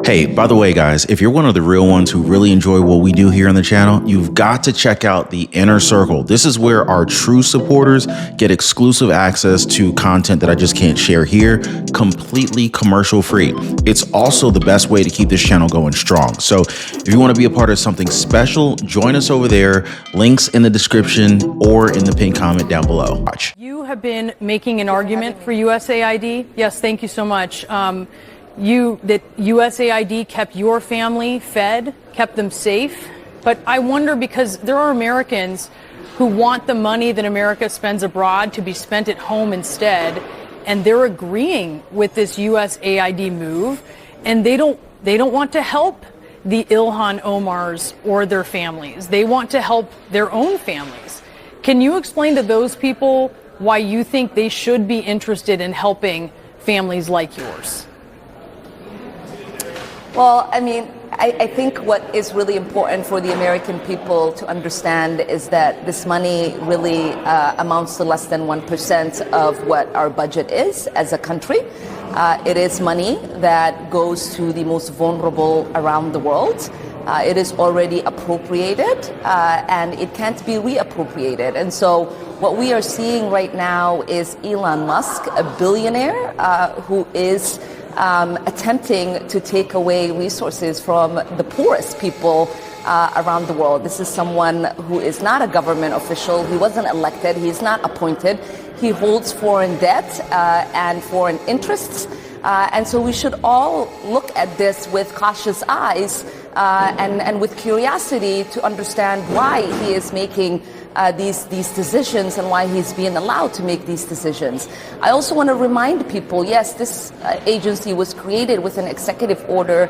Hey, by the way, guys, if you're one of the real ones who really enjoy what we do here on the channel, you've got to check out the Inner Circle. This is where our true supporters get exclusive access to content that I just can't share here, completely commercial free. It's also the best way to keep this channel going strong. So if you want to be a part of something special, join us over there. Links in the description or in the pinned comment down below. Watch. You have been making an argument for USAID. Yes, thank you so much. That USAID kept your family fed, kept them safe. But I wonder, because there are Americans who want the money that America spends abroad to be spent at home instead, and they're agreeing with this USAID move, and they don't want to help the Ilhan Omars or their families. They want to help their own families. Can you explain to those people why you think they should be interested in helping families like yours? Well, I mean, I think what is really important for the American people to understand is that this money really amounts to less than 1% of what our budget is as a country. It is money that goes to the most vulnerable around the world. It is already appropriated and it can't be reappropriated. And so what we are seeing right now is Elon Musk, a billionaire who is attempting to take away resources from the poorest people around the world. This is someone who is not a government official. He wasn't elected. He's not appointed. He holds foreign debt and foreign interests. And so we should all look at this with cautious eyes and with curiosity to understand why he is making these decisions and why he's being allowed to make these decisions. I also want to remind people, yes, this agency was created with an executive order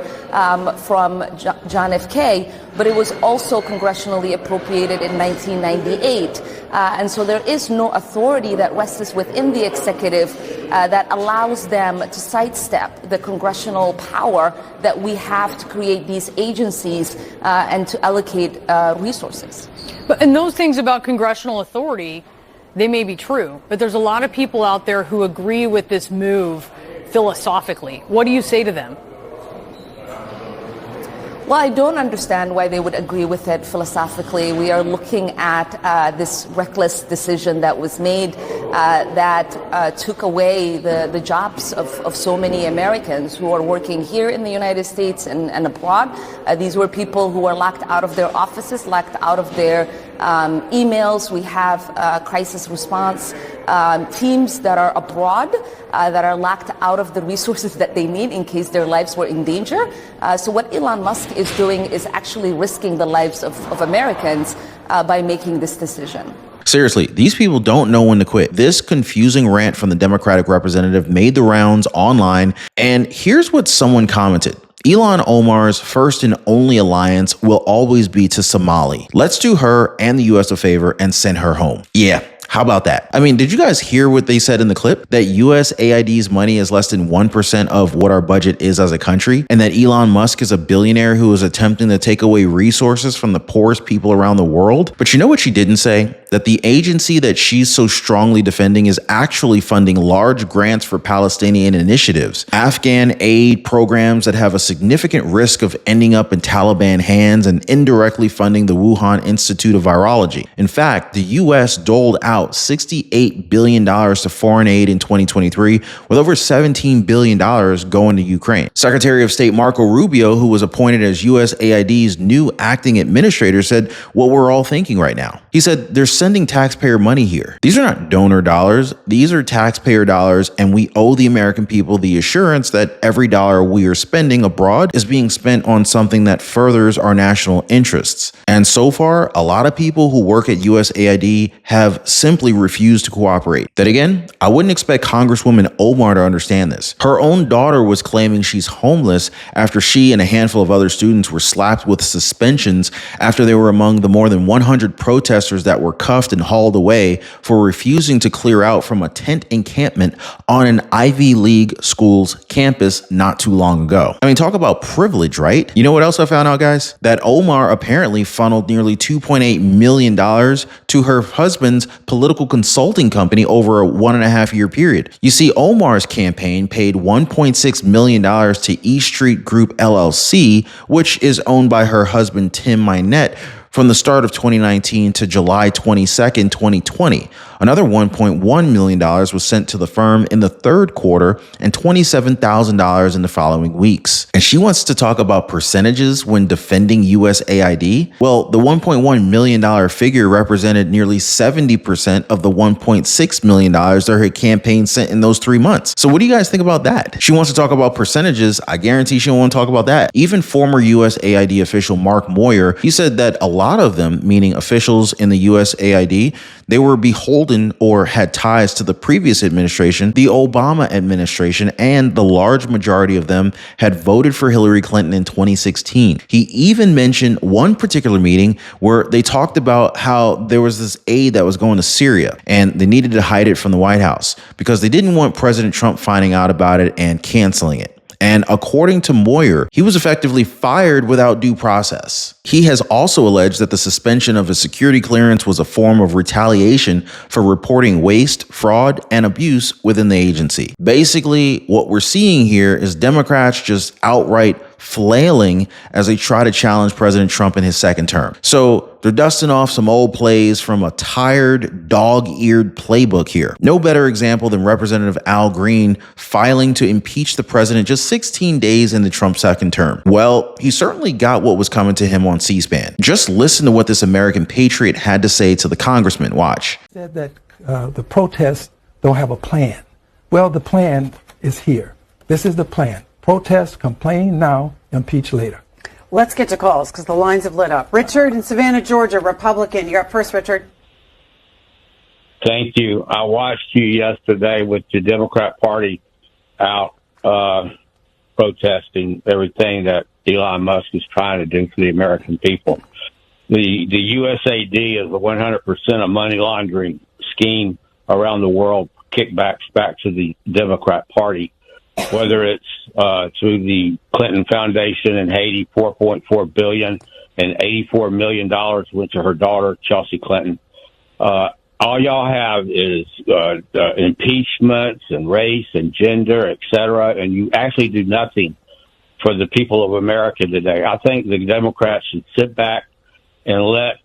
from John F. Kennedy, but it was also congressionally appropriated in 1998. And so there is no authority that rests within the executive that allows them to sidestep the congressional power that we have to create these agencies and to allocate resources. And those things about congressional authority, they may be true, but there's a lot of people out there who agree with this move philosophically. What do you say to them? Well, I don't understand why they would agree with it philosophically. We are looking at this reckless decision that was made that took away the jobs of so many Americans who are working here in the United States and abroad. These were people who were locked out of their offices, locked out of their emails. We have crisis response teams that are abroad that are locked out of the resources that they need in case their lives were in danger. So what Elon Musk is doing is actually risking the lives of Americans by making this decision. Seriously, these people don't know when to quit. This confusing rant from the Democratic representative made the rounds online, and here's what someone commented. Ilhan Omar's first and only alliance will always be to Somali. Let's do her and the US a favor and send her home. Yeah. How about that? I mean, did you guys hear what they said in the clip? That USAID's money is less than 1% of what our budget is as a country, and that Elon Musk is a billionaire who is attempting to take away resources from the poorest people around the world. But you know what she didn't say? That the agency that she's so strongly defending is actually funding large grants for Palestinian initiatives, Afghan aid programs that have a significant risk of ending up in Taliban hands, and indirectly funding the Wuhan Institute of Virology. In fact, the US doled out $68 billion to foreign aid in 2023, with over $17 billion going to Ukraine. Secretary of State Marco Rubio, who was appointed as USAID's new acting administrator, said what we're all thinking right now. He said, they're sending taxpayer money here. These are not donor dollars. These are taxpayer dollars, and we owe the American people the assurance that every dollar we are spending abroad is being spent on something that furthers our national interests. And so far, a lot of people who work at USAID have simply refused to cooperate. Then again, I wouldn't expect Congresswoman Omar to understand this. Her own daughter was claiming she's homeless after she and a handful of other students were slapped with suspensions after they were among the more than 100 protesters that were cuffed and hauled away for refusing to clear out from a tent encampment on an Ivy League school's campus not too long ago. I mean, talk about privilege, right? You know what else I found out, guys? That Omar apparently funneled nearly $2.8 million to her husband's political consulting company over a 1.5-year period. You see, Omar's campaign paid $1.6 million to East Street Group LLC, which is owned by her husband, Tim Minette, from the start of 2019 to July 22nd, 2020. Another $1.1 million was sent to the firm in the third quarter and $27,000 in the following weeks. And she wants to talk about percentages when defending USAID. Well, the $1.1 million figure represented nearly 70% of the $1.6 million that her campaign sent in those 3 months. So what do you guys think about that? She wants to talk about percentages. I guarantee she won't talk about that. Even former USAID official Mark Moyer, he said that a lot of them, meaning officials in the USAID, they were beholden or had ties to the previous administration, the Obama administration, and the large majority of them had voted for Hillary Clinton in 2016. He even mentioned one particular meeting where they talked about how there was this aid that was going to Syria and they needed to hide it from the White House because they didn't want President Trump finding out about it and canceling it. And according to Moyer, he was effectively fired without due process. He has also alleged that the suspension of his security clearance was a form of retaliation for reporting waste, fraud, and abuse within the agency. Basically, what we're seeing here is Democrats just outright flailing as they try to challenge President Trump in his second term. So they're dusting off some old plays from a tired, dog-eared playbook here. No better example than Representative Al Green filing to impeach the president just 16 days into Trump's second term. Well, he certainly got what was coming to him on C-SPAN. Just listen to what this American patriot had to say to the congressman. Watch. Said that the protests don't have a plan. Well, the plan is here. This is the plan. Protest, complain now, impeach later. Let's get to calls because the lines have lit up. Richard in Savannah, Georgia, Republican. You're up first, Richard. Thank you. I watched you yesterday with the Democrat Party out protesting everything that Elon Musk is trying to do for the American people. The USAID is a 100% of money laundering scheme around the world, kickbacks back to the Democrat Party. Whether it's through the Clinton Foundation in Haiti, $4.4 billion and $84 million went to her daughter, Chelsea Clinton. All y'all have is impeachments and race and gender, et cetera, and you actually do nothing for the people of America today. I think the Democrats should sit back and let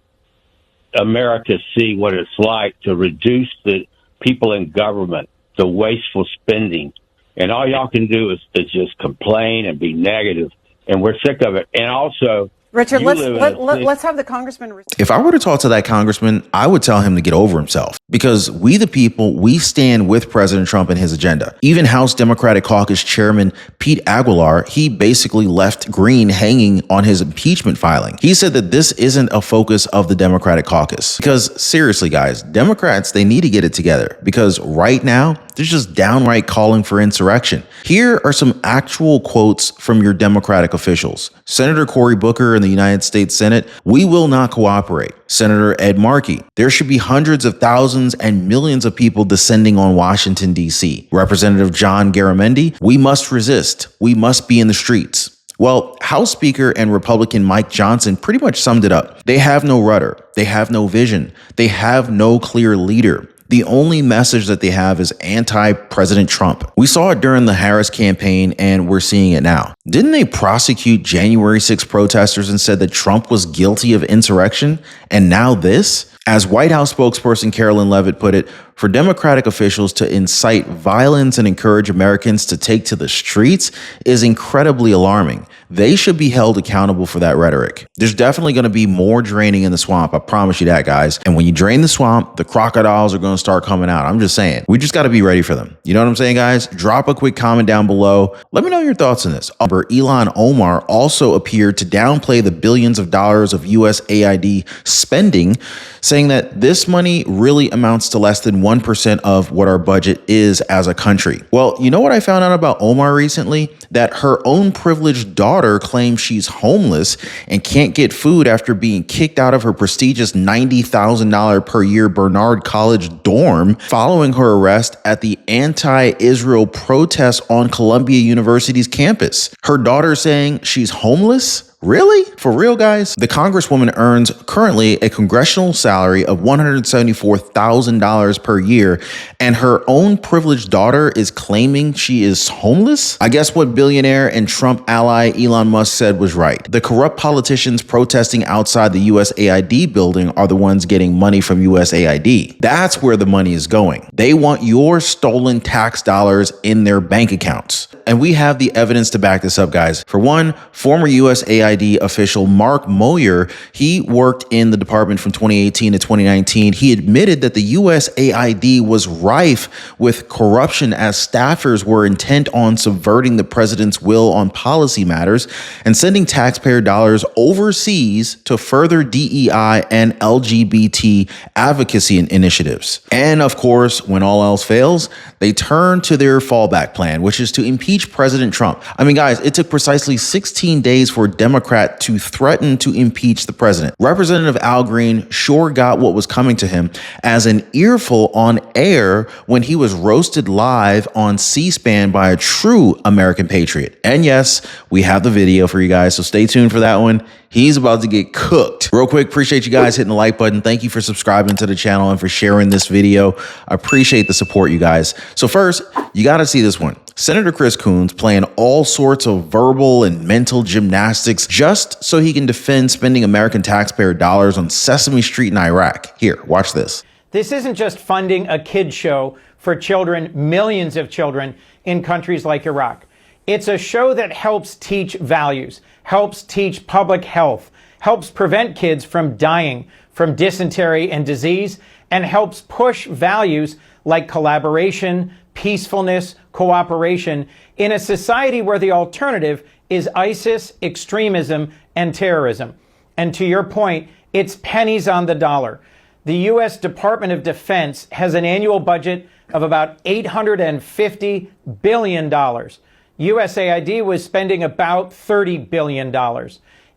America see what it's like to reduce the people in government, the wasteful spending. And all y'all can do is just complain and be negative, and we're sick of it. And also, Richard, let's have the congressman. If I were to talk to that congressman, I would tell him to get over himself because we, the people, we stand with President Trump and his agenda. Even House Democratic Caucus Chairman Pete Aguilar, he basically left Green hanging on his impeachment filing. He said that this isn't a focus of the Democratic caucus because seriously, guys, Democrats, they need to get it together because right now they're just downright calling for insurrection. Here are some actual quotes from your Democratic officials. Senator Cory Booker in the United States Senate, we will not cooperate. Senator Ed Markey, there should be hundreds of thousands and millions of people descending on Washington, D.C. Representative John Garamendi, we must resist. We must be in the streets. Well, House Speaker and Republican Mike Johnson pretty much summed it up. They have no rudder. They have no vision. They have no clear leader. The only message that they have is anti-President Trump. We saw it during the Harris campaign and we're seeing it now. Didn't they prosecute January 6 protesters and said that Trump was guilty of insurrection? And now this? As White House spokesperson Carolyn Leavitt put it, for Democratic officials to incite violence and encourage Americans to take to the streets is incredibly alarming. They should be held accountable for that rhetoric. There's definitely going to be more draining in the swamp. I promise you that, guys. And when you drain the swamp, the crocodiles are going to start coming out. I'm just saying, we just got to be ready for them. You know what I'm saying, guys? Drop a quick comment down below. Let me know your thoughts on this. Ilhan Omar also appeared to downplay the billions of dollars of USAID spending, saying that this money really amounts to less than 1% of what our budget is as a country. Well, you know what I found out about Omar recently? That her own privileged daughter claims she's homeless and can't get food after being kicked out of her prestigious $90,000 per year Bernard College dorm following her arrest at the anti-Israel protest on Columbia University's campus. Her daughter saying she's homeless? Really? For real, guys? The Congresswoman earns currently a congressional salary of $174,000 per year, and her own privileged daughter is claiming she is homeless? I guess what billionaire and Trump ally Elon Musk said was right. The corrupt politicians protesting outside the USAID building are the ones getting money from USAID. That's where the money is going. They want your stolen tax dollars in their bank accounts. And we have the evidence to back this up, guys. For one, former USAID official Mark Moyer, he worked in the department from 2018 to 2019. He admitted that the USAID was rife with corruption as staffers were intent on subverting the president's will on policy matters and sending taxpayer dollars overseas to further DEI and LGBT advocacy initiatives. And of course, when all else fails, they turn to their fallback plan, which is to impeach President Trump. I mean, guys, it took precisely 16 days for a Democrat to threaten to impeach the president. Representative Al Green sure got what was coming to him as an earful on air when he was roasted live on C-SPAN by a true American patriot. And yes, we have the video for you guys, so stay tuned for that one. He's about to get cooked. Real quick, appreciate you guys hitting the like button. Thank you for subscribing to the channel and for sharing this video. I appreciate the support, you guys. So first, you got to see this one. Senator Chris Coons playing all sorts of verbal and mental gymnastics just so he can defend spending American taxpayer dollars on Sesame Street in Iraq. Here, watch this. This isn't just funding a kid show for children, millions of children in countries like Iraq. It's a show that helps teach values, helps teach public health, helps prevent kids from dying from dysentery and disease, and helps push values like collaboration, peacefulness, cooperation in a society where the alternative is ISIS, extremism, and terrorism. And to your point, it's pennies on the dollar. The U.S. Department of Defense has an annual budget of about $850 billion. USAID was spending about $30 billion.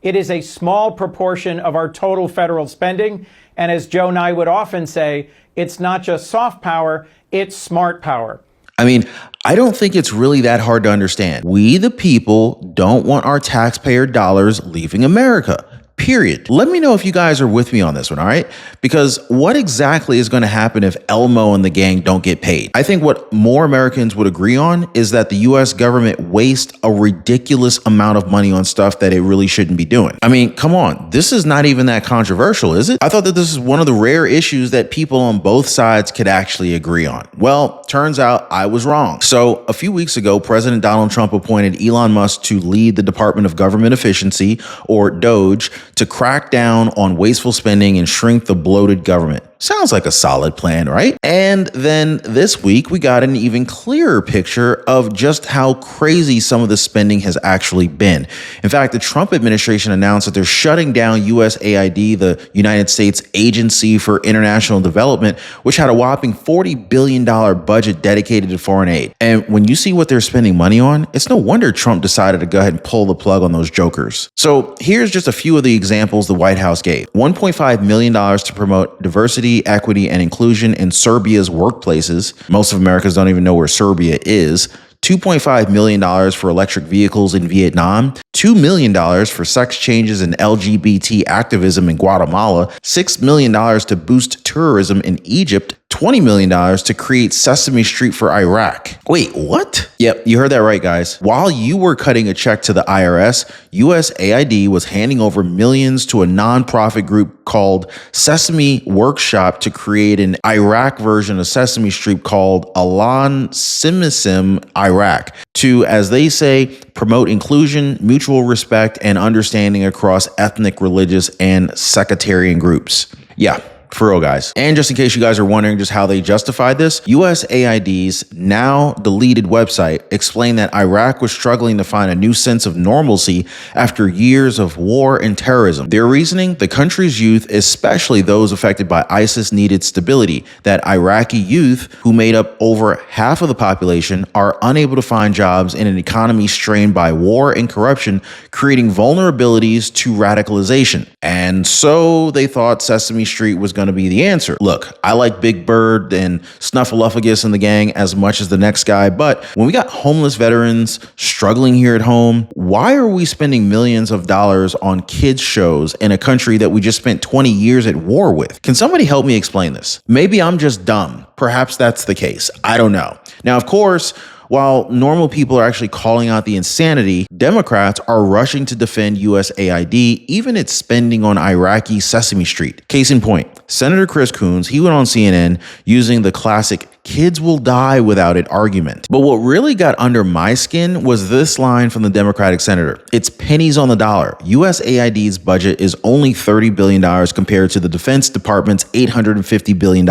It is a small proportion of our total federal spending. And as Joe and I would often say, it's not just soft power, it's smart power. I mean, I don't think it's really that hard to understand. We, the people, don't want our taxpayer dollars leaving America. Period. Let me know if you guys are with me on this one, all right? Because what exactly is going to happen if Elmo and the gang don't get paid? I think what more Americans would agree on is that the U.S. government wastes a ridiculous amount of money on stuff that it really shouldn't be doing. I mean, come on. This is not even that controversial, is it? I thought that this is one of the rare issues that people on both sides could actually agree on. Well, turns out I was wrong. So a few weeks ago, President Donald Trump appointed Elon Musk to lead the Department of Government Efficiency, or DOGE, to crack down on wasteful spending and shrink the bloated government. Sounds like a solid plan, right? And then this week, we got an even clearer picture of just how crazy some of the spending has actually been. In fact, the Trump administration announced that they're shutting down USAID, the United States Agency for International Development, which had a whopping $40 billion budget dedicated to foreign aid. And when you see what they're spending money on, it's no wonder Trump decided to go ahead and pull the plug on those jokers. So here's just a few of the examples the White House gave. $1.5 million to promote diversity, equity, and inclusion in Serbia's workplaces. Most of Americans don't even know where Serbia is. $2.5 million for electric vehicles in Vietnam, $2 million for sex changes and LGBT activism in Guatemala, $6 million to boost tourism in Egypt, $20 million to create Sesame Street for Iraq. Wait, what? Yep, you heard that right, guys. While you were cutting a check to the IRS, USAID was handing over millions to a nonprofit group called Sesame Workshop to create an Iraq version of Sesame Street called Ilhan Simisim Iraq to, as they say, promote inclusion, mutual respect, and understanding across ethnic, religious, and sectarian groups. Yeah. For real, guys. And just in case you guys are wondering just how they justified this, USAID's now deleted website explained that Iraq was struggling to find a new sense of normalcy after years of war and terrorism. Their reasoning, the country's youth, especially those affected by ISIS, needed stability. That Iraqi youth, who made up over half of the population, are unable to find jobs in an economy strained by war and corruption, creating vulnerabilities to radicalization. And so they thought Sesame Street was going going to be the answer. Look, I like Big Bird and Snuffleupagus and the gang as much as the next guy, but when we got homeless veterans struggling here at home, why are we spending millions of dollars on kids shows in a country that we just spent 20 years at war with? Can somebody help me explain this? Maybe I'm just dumb. Perhaps that's the case. I don't know. Now, of course, while normal people are actually calling out the insanity, Democrats are rushing to defend USAID, even its spending on Iraqi Sesame Street. Case in point, Senator Chris Coons, he went on CNN using the classic "kids will die without it" argument. But what really got under my skin was this line from the Democratic senator. It's pennies on the dollar. USAID's budget is only $30 billion compared to the Defense Department's $850 billion.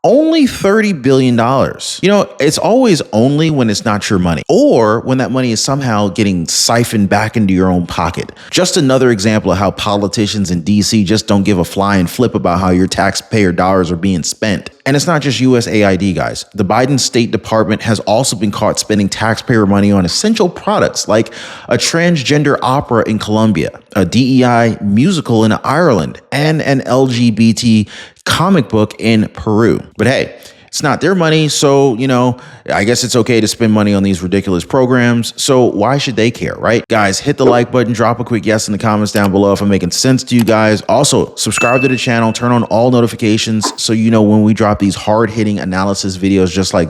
Only $30 billion. You know, it's always only when it's not your money or when that money is somehow getting siphoned back into your own pocket. Just another example of how politicians in DC just don't give a flying flip about how your taxpayer dollars are being spent. And it's not just USAID, guys. The Biden State Department has also been caught spending taxpayer money on essential products like a transgender opera in Colombia, a DEI musical in Ireland, and an LGBT comic book in Peru. But hey, it's not their money, so, you know, I guess it's okay to spend money on these ridiculous programs. So why should they care, right? Guys, hit the like button, drop a quick yes in the comments down below if I'm making sense to you guys. Also, subscribe to the channel, turn on all notifications so you know when we drop these hard-hitting analysis videos just like